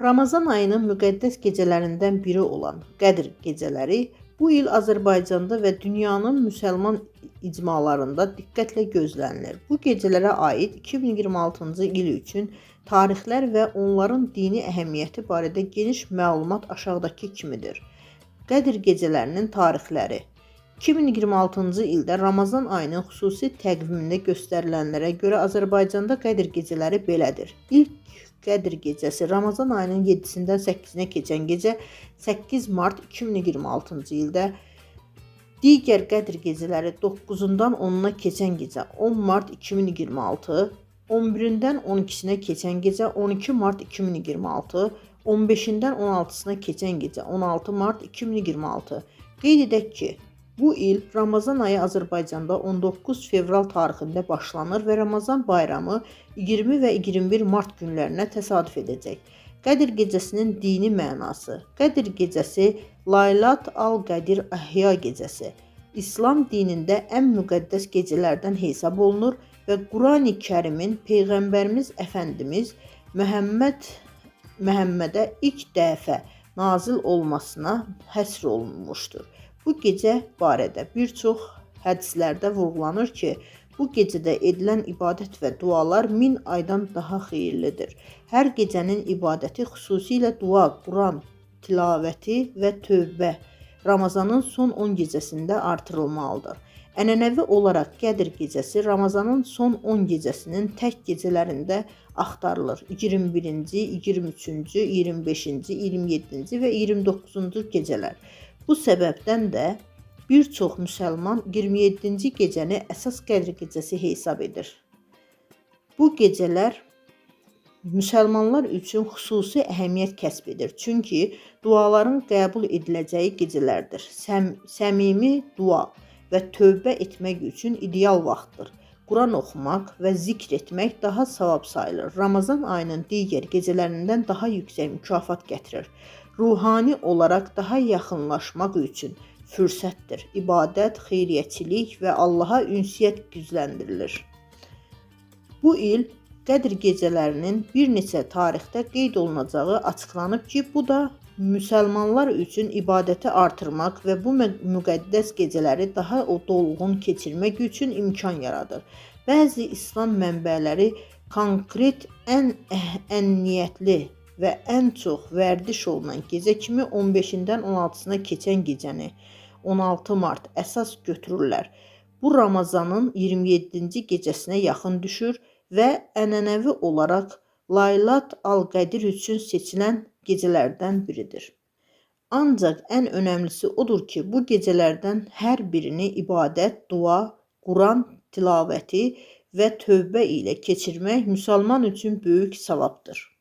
Ramazan ayının müqəddəs gecələrindən biri olan Qədr gecələri bu il Azərbaycanda və dünyanın müsəlman icmalarında diqqətlə gözlənilir. Bu gecələrə aid 2026-cı il üçün tarixlər və onların dini əhəmiyyəti barədə geniş məlumat aşağıdakı kimidir. Qədr gecələrinin tarixləri 2026-cı ildə Ramazan ayının xüsusi təqvimində göstərilənlərə görə Azərbaycanda Qədr gecələri belədir. İlk Qədr gecəsi Ramazan ayının 7-dən 8-nə keçən gecə 8 mart 2026-cı ildə, digər Qədr gecələri 9-dan 10-na keçən gecə 10 mart 2026, 11-dən 12-sinə keçən gecə 12 mart 2026, 15-dən 16-sına keçən gecə 16 mart 2026. Qeyd edək ki, bu il Ramazan ayı Azərbaycanda 19 fevral tarixində başlanır və Ramazan bayramı 20 və 21 mart günlərinə təsadüf edəcək. Qədr gecəsinin dini mənası. Qədr gecəsi Laylat al-Qədir Əhya gecəsi. İslam dinində ən müqəddəs gecələrdən hesab olunur və Qurani Kərimin Peyğəmbərimiz Əfəndimiz Məhəmmədə ilk dəfə nazil olmasına həsr olunmuşdur. Bu gecə barədə bir çox hədislərdə vurğulanır ki, bu gecədə edilən ibadət və dualar 1000 aydan daha xeyirlidir. Hər gecənin ibadəti, xüsusilə dua, Quran tilavəti və tövbə Ramazanın son 10 gecəsində artırılmalıdır. Ənənəvi olaraq Qədr gecəsi Ramazanın son 10 gecəsinin tək gecələrində axtarılır. 21-ci, 23-cü, 25-ci, 27-ci və 29-cu gecələr. Bu səbəbdən də bir çox müsəlman 27-ci gecəni əsas Qədr gecəsi hesab edir. Bu gecələr müsəlmanlar üçün xüsusi əhəmiyyət kəsb edir. Çünki duaların qəbul ediləcəyi gecələrdir. Səmimi dua və tövbə etmək üçün ideal vaxtdır. Quran oxumaq və zikr etmək daha savab sayılır. Ramazan ayının digər gecələrindən daha yüksək mükafat gətirir. Ruhani olaraq daha yaxınlaşmaq üçün fürsətdir. İbadət, xeyriyyəçilik və Allaha ünsiyyət gücləndirilir. Bu il Qədr gecələrinin bir neçə tarixdə qeyd olunacağı açıqlanıb ki, bu da müsəlmanlar üçün ibadəti artırmaq və bu müqəddəs gecələri daha dolğun keçirmək üçün imkan yaradır. Bəzi İslam mənbələri konkret ən əhəmiyyətli və ən çox vərdiş olunan gecə kimi 15-dən 16-sına keçən gecəni 16 mart əsas götürürlər. Bu Ramazanın 27-ci gecəsinə yaxın düşür və ənənəvi olaraq Laylat al-Qədir üçün seçilən gecələrdən biridir. Ancaq ən önəmlisi odur ki, bu gecələrdən hər birini ibadət, dua, Quran tilavəti və tövbə ilə keçirmək müsəlman üçün böyük savabdır.